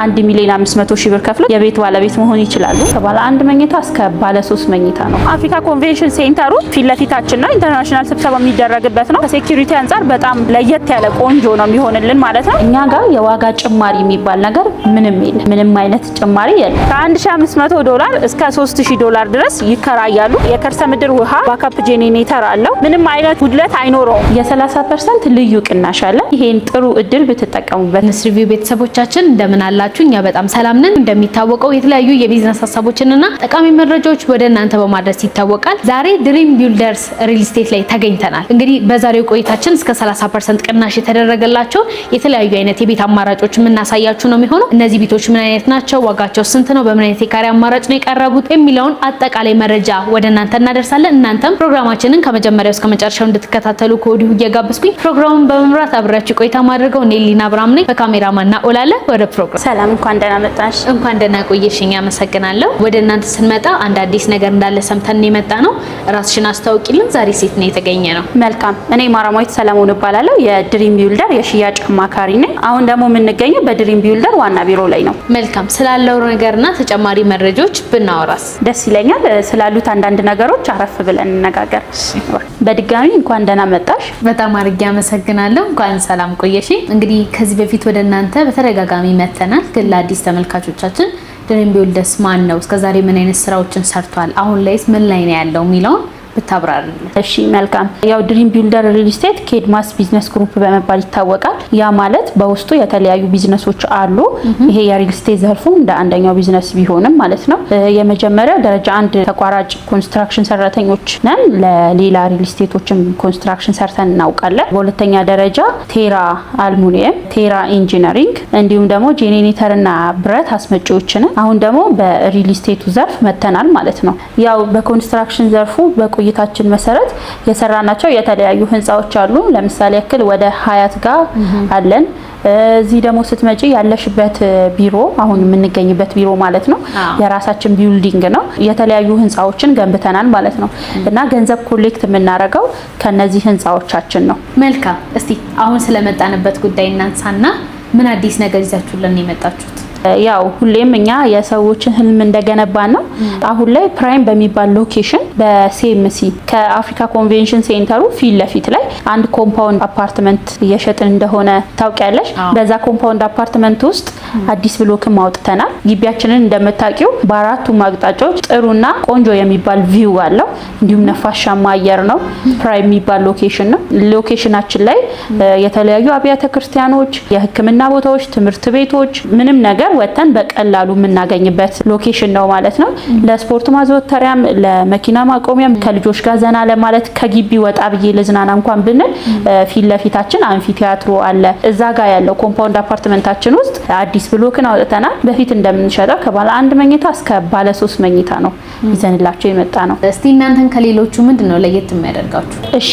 1,500,000 ብር ከፍለው የቤት ባለቤት መሆን ይችላሉ። ከባለ አንድ መኝታ እስከ ባለ 3 መኝታ ነው። አፍሪካ ኮንቬንሽን ሴንተሩ ፊት ለፊታችን ነው። ኢንተርናሽናል ስብሰባ የሚደረግበት ነው። ከሴኩሪቲ አንፃር በጣም ለየት ያለ ቆንጆ ነው የሚሆንልን ማለት ነው። እኛ ጋር የዋጋ ጭማሪ የሚባል ነገር ምንም የለም። ምንም አይነት ጭማሪ የለም። ከ$1,500 እስከ $3,000 ድረስ ይከራያሉ። የከርሰ ምድር ውሃ ባካፕ ጄኔሬተር አለው። ምንም አይነት ጉድለት አይኖረውም። የ30% ልዩ ቅናሽ አለ። ይሄን ጥሩ እድል ብትጠቀሙበት። ንስሪቪው ቤተሰቦቻችን እንደምን አላችሁ? እኛ በጣም ሰላም ነን። እንደሚታወቀው የተለያዩ የቢዝነስ ሀሳቦችንና ጠቃሚ መረጃዎች ወደ እናንተ በማድረስ ይታወቃል። ዛሬ ድሪም ቢልደርስ ሪል ስቴት ላይ ተገኝተናል። እንግዲህ በዛሬው ቆይታችን እስከ 30% ቅናሽ የተደረገላቸው የተለያዩ አይነት የቤት አማራጮች የምናሳያችሁ ነው የሚሆነው። እነዚህ ቤቶች ምን አይነት ናቸው፣ ዋጋቸው ስንት ነው፣ በምን አይነት የካሬ አማራጭ ነው የቀረቡት የሚለውን አጠቃላይ መረጃ ወደ እናንተ እናደርሳለን። እናንተም ፕሮግራማችንን ከመጀመሪያው እስከ መጨረሻው እንድትከታተሉ ከወዲሁ እየጋበዝኩኝ ፕሮግራሙን በመምራት አብራችሁ ቆይታ ማድረገው እኔ ሊና አብርሃም ነኝ። በካሜራማንና ኦላለ ወደ ፕሮግራም። ሰላም፣ እንኳን ደህና መጣሽ። እንኳን ደህና ቆየሽኝ። አመሰግናለሁ። ወደ እናንተ ስንመጣ አንድ አዲስ ነገር እንዳለ ሰምተን የመጣ ነው። ራስሽን አስተዋውቂልን። ዛሬ ሴት ነው የተገኘ ነው። መልካም። እኔ ማራማዊት ሰለሞን እባላለሁ። የድሪም ቢልደር የሽያጭ አማካሪ ነኝ። አሁን ደግሞ የምንገኘው በድሪም ቢልደር ዋና ቢሮ ላይ ነው። መልካም። ስላለው ነገርና ተጨማሪ መረጃዎች ብናወራስ ደስ ይለኛል። ስላሉት አንዳንድ ነገሮች አረፍ ብለን እንነጋገር። በድጋሚ እንኳን ደህና መጣሽ። በጣም አድርጌ አመሰግናለሁ። እንኳን ሰላም ቆየሽ። እንግዲህ ከዚህ በፊት ወደ እናንተ በተደጋጋሚ መተናል፣ ግን ለአዲስ ተመልካቾቻችን ድሪም ቢልደርስ ማን ነው፣ እስከዛሬ ምን አይነት ስራዎችን ሰርቷል፣ አሁን ላይስ ምን ላይ ነው ያለው የሚለውን ብታብራሪልን። እሺ፣ መልካም። ያው ድሪም ቢልደር ሪል ስቴት ኬድማስ ቢዝነስ ግሩፕ በመባል ይታወቃል። ያ ማለት በውስጡ የተለያዩ ቢዝነሶች አሉ። ይሄ የሪል ስቴት ዘርፉ እንደ አንደኛው ቢዝነስ ቢሆንም ማለት ነው። የመጀመሪያው ደረጃ 1 ተቋራጭ ኮንስትራክሽን ሰራተኞች ነን። ለሌላ ሪል ስቴቶችም ኮንስትራክሽን ሰርተን እናውቃለን። በሁለተኛ ደረጃ ቴራ አልሙኒየም፣ ቴራ ኢንጂነሪንግ እንዲሁም ደግሞ ጄኔሬተርና ብረት አስመጪዎች ነን። አሁን ደግሞ በሪል ስቴቱ ዘርፍ መተናል ማለት ነው። ያው በኮንስትራክሽን ዘርፉ ቆይታችን መሰረት የሰራናቸው የተለያዩ ህንጻዎች አሉ። ለምሳሌ ያክል ወደ ሀያት ጋር አለን። እዚህ ደግሞ ስትመጪ ያለሽበት ቢሮ አሁን የምንገኝበት ቢሮ ማለት ነው የራሳችን ቢልዲንግ ነው። የተለያዩ ህንጻዎችን ገንብተናል ማለት ነው እና ገንዘብ ኮሌክት የምናደርገው ከነዚህ ህንጻዎቻችን ነው። መልካም። እስቲ አሁን ስለመጣንበት ጉዳይ እናንሳና ምን አዲስ ነገር ይዛችሁልን የመጣችሁት? ያው ሁሌም እኛ የሰዎችን ህልም እንደገነባን ነው። አሁን ላይ ፕራይም በሚባል ሎኬሽን በሲኤምሲ ከአፍሪካ ኮንቬንሽን ሴንተሩ ፊት ለፊት ላይ አንድ ኮምፓውንድ አፓርትመንት እየሸጥን እንደሆነ ታውቂያለሽ። በዛ ኮምፓውንድ አፓርትመንት ውስጥ አዲስ ብሎክም አውጥተናል። ግቢያችንን እንደምታውቂው በአራቱም አቅጣጫዎች ጥሩና ቆንጆ የሚባል ቪው አለው። እንዲሁም ነፋሻማ አየር ነው። ፕራይም የሚባል ሎኬሽን ነው። ሎኬሽናችን ላይ የተለያዩ አብያተ ክርስቲያኖች፣ የህክምና ቦታዎች፣ ትምህርት ቤቶች፣ ምንም ነገር ወተን በቀላሉ የምናገኝበት ሎኬሽን ነው ማለት ነው። ለስፖርት ማዘወተሪያም ለመኪና ማቆሚያም ከልጆች ጋር ዘና ለማለት ከግቢ ወጣ ብዬ ለዝናና እንኳን ብንል ፊት ለፊታችን አንፊ ቲያትሮ አለ። እዛ ጋር ያለው ኮምፓውንድ አፓርትመንታችን ውስጥ አዲስ ብሎክን አውጥተናል። በፊት እንደምንሸጠው ከባለ አንድ መኝታ እስከ ባለ 3 መኝታ ነው ይዘንላቸው የመጣ ነው። እስቲ እናንተን ከሌሎቹ ምንድነው ለየት የሚያደርጋችሁ? እሺ፣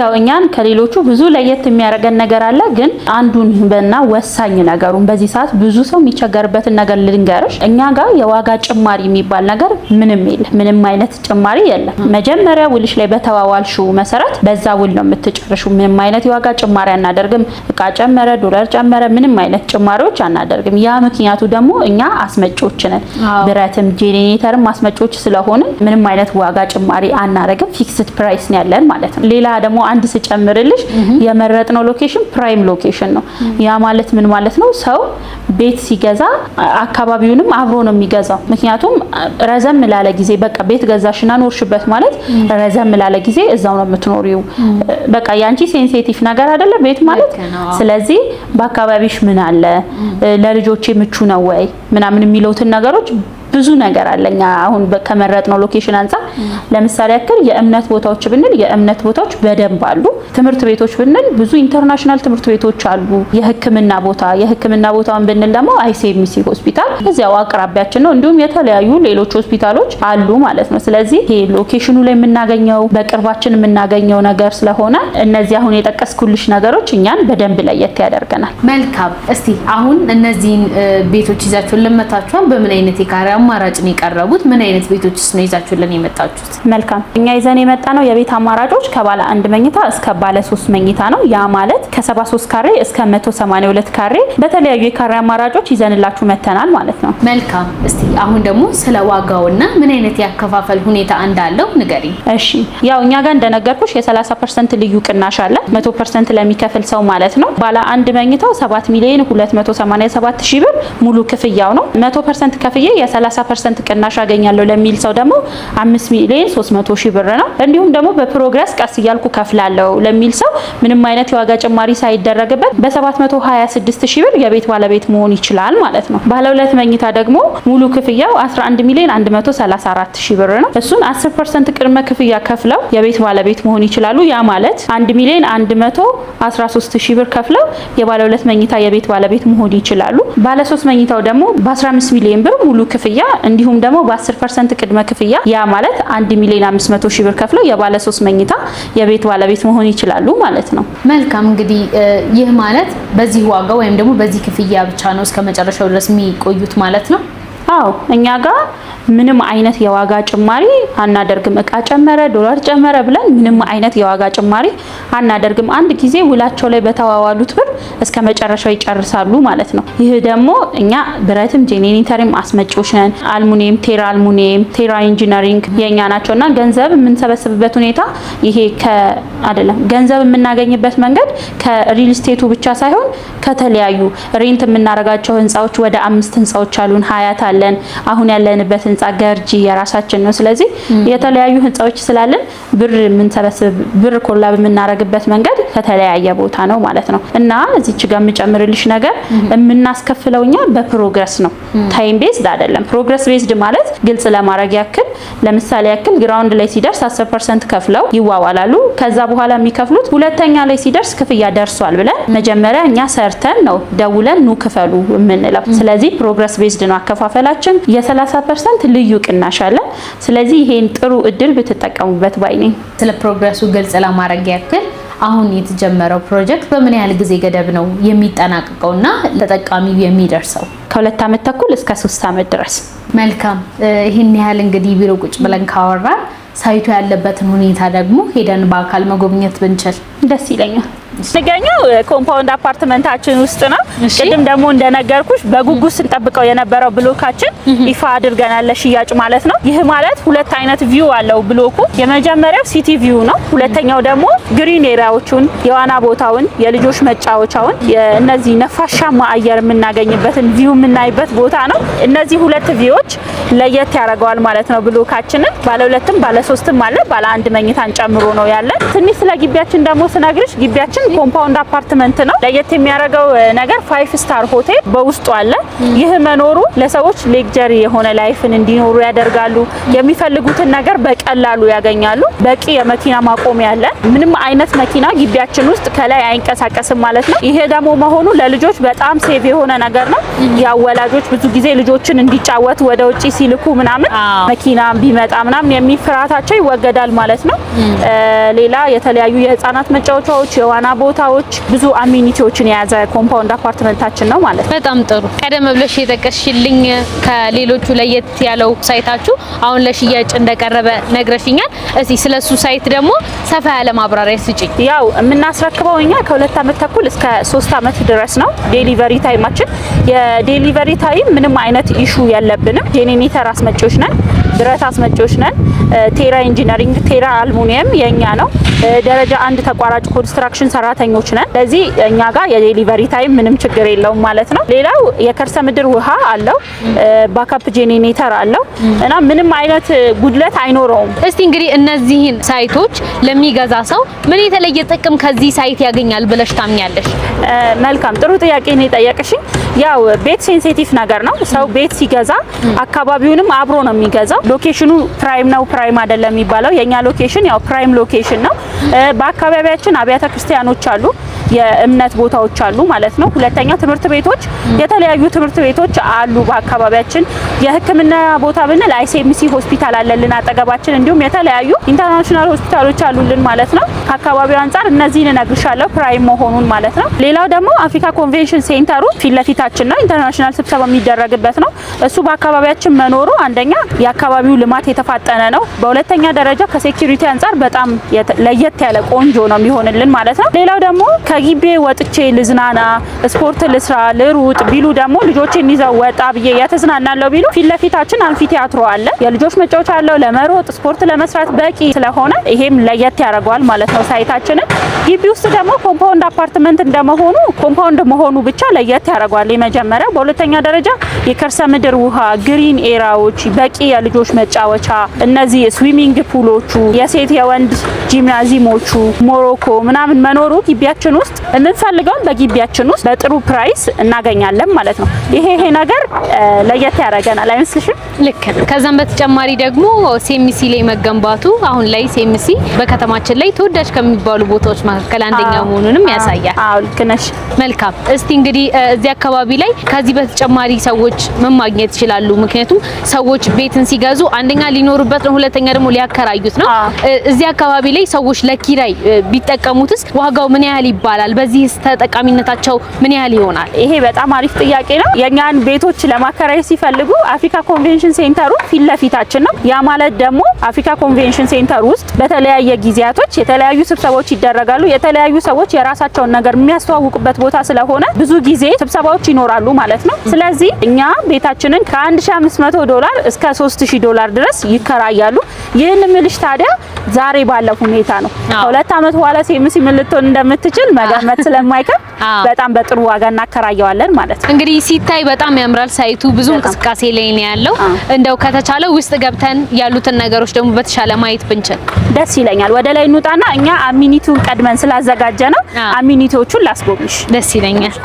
ያው እኛን ከሌሎቹ ብዙ ለየት የሚያደርገን ነገር አለ። ግን አንዱን በእና ወሳኝ ነገሩን በዚህ ሰዓት ብዙ ሰው ገርበትን ነገር ልንገርሽ፣ እኛ ጋር የዋጋ ጭማሪ የሚባል ነገር ምንም የለም። ምንም አይነት ጭማሪ የለም። መጀመሪያ ውልሽ ላይ በተዋዋልሽው መሰረት በዛ ውል ነው የምትጨርሺው። ምንም አይነት የዋጋ ጭማሪ አናደርግም። እቃ ጨመረ፣ ዶላር ጨመረ፣ ምንም አይነት ጭማሪዎች አናደርግም። ያ ምክንያቱ ደግሞ እኛ አስመጪዎች ነን። ብረትም ጄኔሬተርም አስመጪዎች ስለሆነ ምንም አይነት ዋጋ ጭማሪ አናደርግም። ፊክስድ ፕራይስ ነው ያለን ማለት ነው። ሌላ ደግሞ አንድ ስጨምርልሽ የመረጥነው ሎኬሽን ፕራይም ሎኬሽን ነው። ያ ማለት ምን ማለት ነው? ሰው ቤት ሲገዛ አካባቢውንም አብሮ ነው የሚገዛው። ምክንያቱም ረዘም ላለ ጊዜ በቃ ቤት ገዛሽና ኖርሽበት ማለት ረዘም ላለ ጊዜ እዛው ነው የምትኖሪው። በቃ ያንቺ ሴንሲቲቭ ነገር አይደለ ቤት ማለት። ስለዚህ በአካባቢሽ ምን አለ፣ ለልጆቼ ምቹ ነው ወይ ምናምን የሚሉትን ነገሮች ብዙ ነገር አለኛ። አሁን ከመረጥነው ሎኬሽን አንፃር ለምሳሌ ያክል የእምነት ቦታዎች ብንል የእምነት ቦታዎች በደንብ አሉ። ትምህርት ቤቶች ብንል ብዙ ኢንተርናሽናል ትምህርት ቤቶች አሉ። የህክምና ቦታውን ብንል ደግሞ አይሲኤምሲ ሆስፒታል እዚያው አቅራቢያችን ነው። እንዲሁም የተለያዩ ሌሎች ሆስፒታሎች አሉ ማለት ነው። ስለዚህ ይሄ ሎኬሽኑ ላይ የምናገኘው በቅርባችን የምናገኘው ነገር ስለሆነ እነዚህ አሁን የጠቀስኩልሽ ነገሮች እኛን በደንብ ለየት ያደርገናል። መልካም። እስቲ አሁን እነዚህን ቤቶች ይዛችሁልን መታችኋል። በምን አይነት የካሬ አማራጭ ነው የቀረቡት? ምን አይነት ቤቶችስ ነው ይዛችሁልን የመጣ? ያመጣችሁት? መልካም እኛ ይዘን የመጣ ነው የቤት አማራጮች ከባለ 1 መኝታ እስከ ባለ 3 መኝታ ነው። ያ ማለት ከ73 ካሬ እስከ 182 ካሬ በተለያዩ የካሬ አማራጮች ይዘንላችሁ መተናል ማለት ነው። መልካም እስቲ አሁን ደግሞ ስለ ዋጋውና ምን አይነት ያከፋፈል ሁኔታ እንዳለው ንገሪኝ። እሺ ያው እኛ ጋር እንደነገርኩሽ የ30% ልዩ ቅናሽ አለ 100% ለሚከፍል ሰው ማለት ነው። ባለ 1 መኝታው 7 ሚሊዮን 287 ሺህ ብር ሙሉ ክፍያው ነው። 100% ከፍዬ የ30% ቅናሽ አገኛለሁ ለሚል ሰው ደግሞ 5 ሚሊዮን 300 ሺህ ብር ነው። እንዲሁም ደግሞ በፕሮግረስ ቀስ እያልኩ ከፍላለሁ ለሚል ሰው ምንም አይነት የዋጋ ጭማሪ ሳይደረግበት በ726 ሺህ ብር የቤት ባለቤት መሆን ይችላል ማለት ነው። ባለ 2 መኝታ ደግሞ ሙሉ ክፍያው 11 ሚሊዮን 134 ሺህ ብር ነው። እሱን 10% ቅድመ ክፍያ ከፍለው የቤት ባለቤት መሆን ይችላሉ። ያ ማለት 1 ሚሊዮን 113 ሺህ ብር ከፍለው የባለ 2 መኝታ የቤት ባለቤት መሆን ይችላሉ። ባለ 3 መኝታው ደግሞ በ15 ሚሊዮን ብር ሙሉ ክፍያ እንዲሁም ደግሞ በ10% ቅድመ ክፍያ ያ ማለት 1 ሚሊዮን 500 ሺህ ብር ከፍለው የባለ 3 መኝታ የቤት ባለቤት መሆን ይችላሉ ማለት ነው። መልካም እንግዲህ ይህ ማለት በዚህ ዋጋ ወይም ደግሞ በዚህ ክፍያ ብቻ ነው እስከ መጨረሻው ድረስ የሚቆዩት ማለት ነው? አዎ እኛ ጋር ምንም አይነት የዋጋ ጭማሪ አናደርግም። እቃ ጨመረ ዶላር ጨመረ ብለን ምንም አይነት የዋጋ ጭማሪ አናደርግም። አንድ ጊዜ ውላቸው ላይ በተዋዋሉት ብር እስከ መጨረሻው ይጨርሳሉ ማለት ነው። ይህ ደግሞ እኛ ብረትም ጄኔሬተርም አስመጪዎች ነን። አልሙኒየም፣ ቴራ ኢንጂነሪንግ የኛ ናቸውና ገንዘብ የምንሰበስብበት ሁኔታ ይሄ አይደለም። ገንዘብ የምናገኝበት መንገድ ከሪል ስቴቱ ብቻ ሳይሆን ከተለያዩ ሬንት የምናረጋቸው ህንጻዎች ወደ 5 ህንጻዎች አሉን። ሀያት አለን። አሁን ያለንበት ህንጻ ገርጂ የራሳችን ነው። ስለዚህ የተለያዩ ህንጻዎች ስላለን ብር ኮላብ የምናረግበት መንገድ ከተለያየ ቦታ ነው ማለት ነው። እና እዚች ጋር የምጨምርልሽ ነገር የምናስከፍለውኛ በፕሮግረስ ነው። ታይም ቤዝድ አይደለም። ፕሮግረስ ቤዝድ ማለት ግልጽ ለማድረግ ያክል ለምሳሌ ያክል ግራውንድ ላይ ሲደርስ 10% ከፍለው ይዋዋላሉ። ከዛ በኋላ የሚከፍሉት ሁለተኛ ላይ ሲደርስ ክፍያ ደርሷል ብለን መጀመሪያ እኛ ሰርተን ነው ደውለን ኑ ክፈሉ የምንለው። ስለዚህ ፕሮግረስ ቤዝድ ነው አከፋፈላችን። የ30% ልዩ ቅናሽ አለ። ስለዚህ ይሄን ጥሩ እድል ብትጠቀሙበት ባይ ነኝ። ስለ ፕሮግረሱ ግልጽ ለማድረግ ያክል አሁን የተጀመረው ፕሮጀክት በምን ያህል ጊዜ ገደብ ነው የሚጠናቀቀውና ተጠቃሚው የሚደርሰው? ከ2 ዓመት ተኩል እስከ 3 ዓመት ድረስ። መልካም ይሄን ያህል እንግዲህ ቢሮ ቁጭ ብለን ካወራን ሳይቱ ያለበትን ሁኔታ ደግሞ ሄደን በአካል መጎብኘት ብንችል ደስ ይለኛል። ንገኛው ኮምፓውንድ አፓርትመንታችን ውስጥ ነው። ቅድም ደግሞ እንደነገርኩሽ በጉጉት ስንጠብቀው የነበረው ብሎካችን ይፋ አድርገናል ለሽያጭ ማለት ነው። ይህ ማለት 2 አይነት ቪው አለው ብሎኩ። የመጀመሪያው ሲቲ ቪው ነው። ሁለተኛው ደግሞ ግሪን ኤሪያዎቹን፣ የዋና ቦታውን፣ የልጆች መጫወቻውን፣ እነዚህ ነፋሻማ አየር የምናገኝበትን ቪው የምናይበት ቦታ ነው። እነዚህ 2 ቪዎች ለየት ያደርገዋል ማለት ነው ብሎካችንን። ባለ 2ም ባለ 3ም አለ። ባለ 1 መኝታን ጨምሮ ነው ያለን። ትንሽ ስለ ግቢያችን ደግሞ ስነግርሽ ግቢያችን ኮምፓውንድ አፓርትመንት ነው። ለየት የሚያደርገው ነገር 5 ስታር ሆቴል በውስጡ አለ። ይህ መኖሩ ለሰዎች ሌክጀሪ የሆነ ላይፍን እንዲኖሩ ያደርጋሉ። የሚፈልጉትን ነገር በቀላሉ ያገኛሉ። በቂ የመኪና ማቆሚያ አለ። ምንም አይነት መኪና ግቢያችን ውስጥ ከላይ አይንቀሳቀስም ማለት ነው። ይሄ ደግሞ መሆኑ ለልጆች በጣም ሴቭ የሆነ ነገር ነው። ያወላጆች ብዙ ጊዜ ልጆችን እንዲጫወቱ ወደ ውጪ ሲልኩ ምናምን መኪና ቢመጣ ምናምን የሚፍራታቸው ይወገዳል ማለት ነው። ሌላ የተለያዩ የህፃናት መጫወቻዎች፣ የዋና ቦታዎች፣ ብዙ አሚኒቲዎችን የያዘ ኮምፓውንድ አፓርትመንታችን ነው ማለት ነው። በጣም ጥሩ። ቀደም ብለሽ የጠቀስሽልኝ ከሌሎቹ ለየት ያለው ሳይታችሁ አሁን ለሽያጭ እንደቀረበ ነግረሽኛል። እስቲ ስለሱ ሳይት ደግሞ ሰፋ ያለ ማብራሪያ ስጪኝ። ያው የምናስረክበው እኛ ከ2 ዓመት ተኩል እስከ 3 ዓመት ድረስ ነው ዴሊቨሪ ታይማችን። የዴሊቨሪ ታይም ምንም አይነት ኢሹ የለብንም። ጄኔሬተር አስመጪዎች ነን፣ ብረት አስመጪዎች ነን። ቴራ ኢንጂነሪንግ፣ ቴራ አልሙኒየም የኛ ነው። ደረጃ 1 ተቋራጭ ኮንስትራክሽን ሰራተኞች ነን። ስለዚህ እኛ ጋር የዴሊቨሪ ታይም ምንም ችግር የለውም ማለት ነው። ሌላው የከርሰ ምድር ውሃ አለው፣ ባካፕ ጄኔሬተር አለው እና ምንም አይነት ጉድለት አይኖረውም። እስቲ እንግዲህ እነዚህን ሳይቶች ለሚገዛ ሰው ምን የተለየ ጥቅም ከዚህ ሳይት ያገኛል ብለሽ ታምኛለሽ? መልካም ጥሩ ጥያቄ ነው የጠየቅሽኝ። ያው ቤት ሴንሲቲቭ ነገር ነው። ሰው ቤት ሲገዛ አካባቢውንም አብሮ ነው የሚገዛው። ሎኬሽኑ ፕራይም ነው ፕራይም አይደለም የሚባለው የኛ ሎኬሽን ያው ፕራይም ሎኬሽን ነው። በአካባቢያችን አብያተ ክርስቲያኖች አሉ፣ የእምነት ቦታዎች አሉ ማለት ነው። ሁለተኛ ትምህርት ቤቶች፣ የተለያዩ ትምህርት ቤቶች አሉ በአካባቢያችን። የሕክምና ቦታ ብንል አይሲኤምሲ ሆስፒታል አለልን አጠገባችን፣ እንዲሁም የተለያዩ ኢንተርናሽናል ሆስፒታሎች አሉልን ማለት ነው። ከአካባቢው አንፃር እነዚህን እነግርሻለሁ ፕራይም መሆኑን ማለት ነው። ሌላው ደግሞ አፍሪካ ኮንቬንሽን ሴንተሩ ፊት ለፊታችን ነው። ኢንተርናሽናል ስብሰባ የሚደረግበት ነው። እሱ በአካባቢያችን መኖሩ አንደኛ የአካባቢው ልማት የተፋጠነ ነው። በሁለተኛ ደረጃ ከሴኩሪቲ አንጻር በጣም ለየት ያለ ቆንጆ ነው የሚሆንልን ማለት ነው። ሌላው ደግሞ ከግቢ ወጥቼ ልዝናና፣ ስፖርት ልስራ፣ ልሩጥ ቢሉ ደግሞ ልጆችን ይዘው ወጣ ብዬ የተዝናናለው ቢሉ ፊት ለፊታችን አምፊ ቲያትሮ አለ። የልጆች መጫወቻ አለው። ለመሮጥ ስፖርት ለመስራት በቂ ስለሆነ ይሄም ለየት ያደርገዋል ማለት ነው ሳይታችንን። ግቢ ውስጥ ደግሞ ኮምፓውንድ አፓርትመንት እንደመሆኑ ኮምፓውንድ መሆኑ ብቻ ለየት ያደርገዋል የመጀመሪያው። በሁለተኛ ደረጃ የከርሰ ምድር ውሃ፣ ግሪን ኤራዎች፣ በቂ የልጆች መጫወቻ፣ እነዚህ ስዊሚንግ ፑሎቹ፣ የሴት የወንድ ጂምናዚየሞቹ፣ ሞሮኮ ምናምን መኖሩ ግቢያችን ውስጥ የምንፈልገውን በግቢያችን ውስጥ በጥሩ ፕራይስ እናገኛለን ማለት ነው። ይሄ ነገር ለየት ያደርገናል አይመስልሽም? ልክ ነው። ከዛም በተጨማሪ ደግሞ ሴሚሲ ላይ መገንባቱ አሁን ላይ ሴሚሲ በከተማችን ላይ ተወዳጅ ከሚባሉ ቦታዎች መካከል አንደኛው መሆኑንም ያሳያል። አዎ ልክ ነሽ። መልካም። እስቲ እንግዲህ እዚህ አካባቢ ላይ ከዚህ በተጨማሪ ሰዎች ምን ማግኘት ይችላሉ? ምክንያቱም ሰዎች ቤትን ሲገዙ አንደኛ ሊኖሩበት ነው፣ ሁለተኛ ደግሞ ሊያከራዩት ነው። እዚህ አካባቢ ላይ ሰዎች ለኪራይ ቢጠቀሙትስ ዋጋው ምን ያህል ይባላል? በዚህስ ተጠቃሚነታቸው ምን ያህል ይሆናል? ይሄ በጣም አሪፍ ጥያቄ ነው። የኛን ቤቶች ለማከራየት ሲፈልጉ አፍሪካ ኮንቬንሽን ሴንተሩ ፊት ለፊታችን ነው። ያ ማለት ደግሞ አፍሪካ ኮንቬንሽን ሴንተር ውስጥ በተለያየ ጊዜያቶች የተለያዩ ስብሰባዎች ይደረጋሉ። የተለያዩ ሰዎች የራሳቸውን ነገር የሚያስተዋውቁበት ቦታ ስለሆነ ብዙ ጊዜ ስብሰባዎች ይኖራሉ ማለት ነው። ስለዚህ እኛ ቤታችንን $1500 እስከ $3000 ድረስ ይከራያሉ። ይህን ምልሽ ታዲያ ዛሬ ባለው ሁኔታ ነው። ከሁለት ዓመት በኋላ ሴሚሲ ምን ልትሆን እንደምትችል መገመት ስለማይከብድ በጣም በጥሩ ዋጋ እናከራየዋለን ማለት ነው። እንግዲህ ሲታይ በጣም ያምራል። ሳይቱ ብዙ እንቅስቃሴ ላይ ነው ያለው። እንደው ከተቻለ ውስጥ ገብተን ያሉትን ነገሮች ደግሞ በተሻለ ማየት ብንችል ደስ ይለኛል። ወደ ላይ እንውጣና እኛ አሚኒቲውን ቀድመን ስላዘጋጀ ነው አሚኒቲዎቹን ላስጎብኝሽ። ደስ ይለኛል።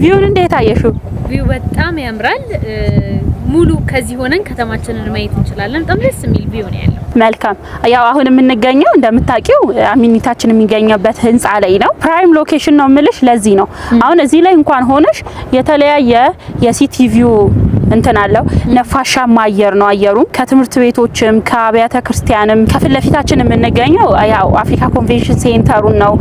ቪውን እንዴት አየሽው? ቪው በጣም ያምራል። ሙሉ ከዚህ ሆነን ከተማችንን ማየት እንችላለን። በጣም ደስ የሚል ቪው ነው ያለው። መልካም። ያው አሁን የምንገኘው እንደምታውቂው አሚኒታችን የሚገኘበት ህንጻ ላይ ነው። ፕራይም ሎኬሽን ነው የምልሽ ለዚህ ነው። አሁን እዚህ ላይ እንኳን ሆነሽ የተለያየ የሲቲቪው እንትን አለው። ነፋሻማ አየር ነው። አየሩም ከትምህርት ቤቶችም ከአብያተ ክርስቲያንም ከፊት ለፊታችን የምንገኘው ያው አፍሪካ ኮንቬንሽን ሴንተሩን ነው።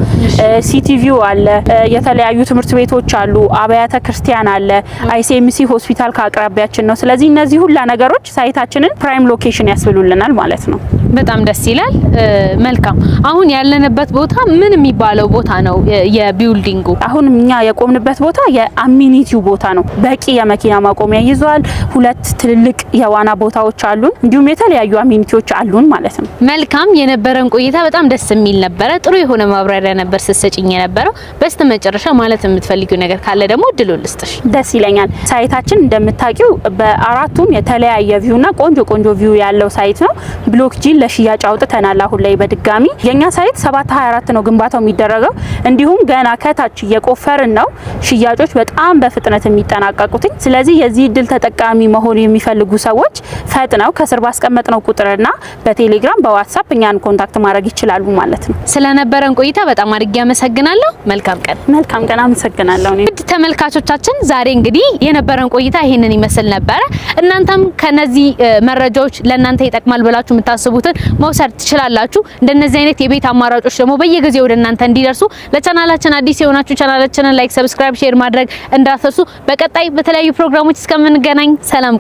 ሲቲቪው አለ። የተለያዩ ትምህርት ቤቶች አሉ። አብያተ ክርስቲያን አለ። አይሲኤምሲ ሆስፒታል ከአቅራቢያችን ነው። ስለዚህ እነዚህ ሁላ ነገሮች ሳይታችንን ፕራይም ሎኬሽን ያስብሉልናል ማለት ነው። በጣም ደስ ይላል። መልካም። አሁን ያለንበት ቦታ ምን የሚባለው ቦታ ነው? የቢልዲንጉ አሁን እኛ የቆምንበት ቦታ የአሚኒቲው ቦታ ነው። በቂ የመኪና ማቆሚያ ይዟል። ሁለት ትልልቅ የዋና ቦታዎች አሉን። እንዲሁም የተለያዩ አሚኒቲዎች አሉን ማለት ነው። መልካም። የነበረን ቆይታ በጣም ደስ የሚል ነበረ። ጥሩ የሆነ ማብራሪያ ነበር ስትሰጪኝ የነበረው። በስተመጨረሻ ማለት የምትፈልጊው ነገር ካለ ደግሞ እድሉን ልስጥሽ። ደስ ይለኛል። ሳይታችን እንደምታውቂው በአራቱም የተለያየ ቪውና ቆንጆ ቪው ያለው ሳይት ነው። ብሎክ ጂ ለሽያጭ አውጥተናል። አሁን ላይ በድጋሚ የኛ ሳይት 724 ነው ግንባታው የሚደረገው። እንዲሁም ገና ከታች እየቆፈርን ነው ሽያጮች በጣም በፍጥነት የሚጠናቀቁት። ስለዚህ የዚህ እድል ተጠቃሚ መሆን የሚፈልጉ ሰዎች ፈጥነው ከስር ባስቀመጥነው ቁጥርና በቴሌግራም በዋትስአፕ እኛን ኮንታክት ማድረግ ይችላሉ ማለት ነው። ስለነበረን ቆይታ በጣም አድርጌ አመሰግናለሁ። መልካም ቀን። መልካም ቀን። አመሰግናለሁ። ውድ ተመልካቾቻችን ዛሬ እንግዲህ የነበረን ቆይታ ይሄንን ይመስል ነበረ። እናንተም ከነዚህ መረጃዎች ለእናንተ ይጠቅማል ብላችሁ የምታስቡትን መውሰድ ትችላላችሁ። እንደነዚህ አይነት የቤት አማራጮች ደግሞ በየጊዜው ወደ እናንተ እንዲደርሱ ለቻናላችን አዲስ የሆናችሁ ቻናላችንን ላይክ፣ ሰብስክራይብ፣ ሼር ማድረግ እንዳትረሱ። በቀጣይ በተለያዩ ፕሮግራሞች እስከምንገናኝ ሰላም።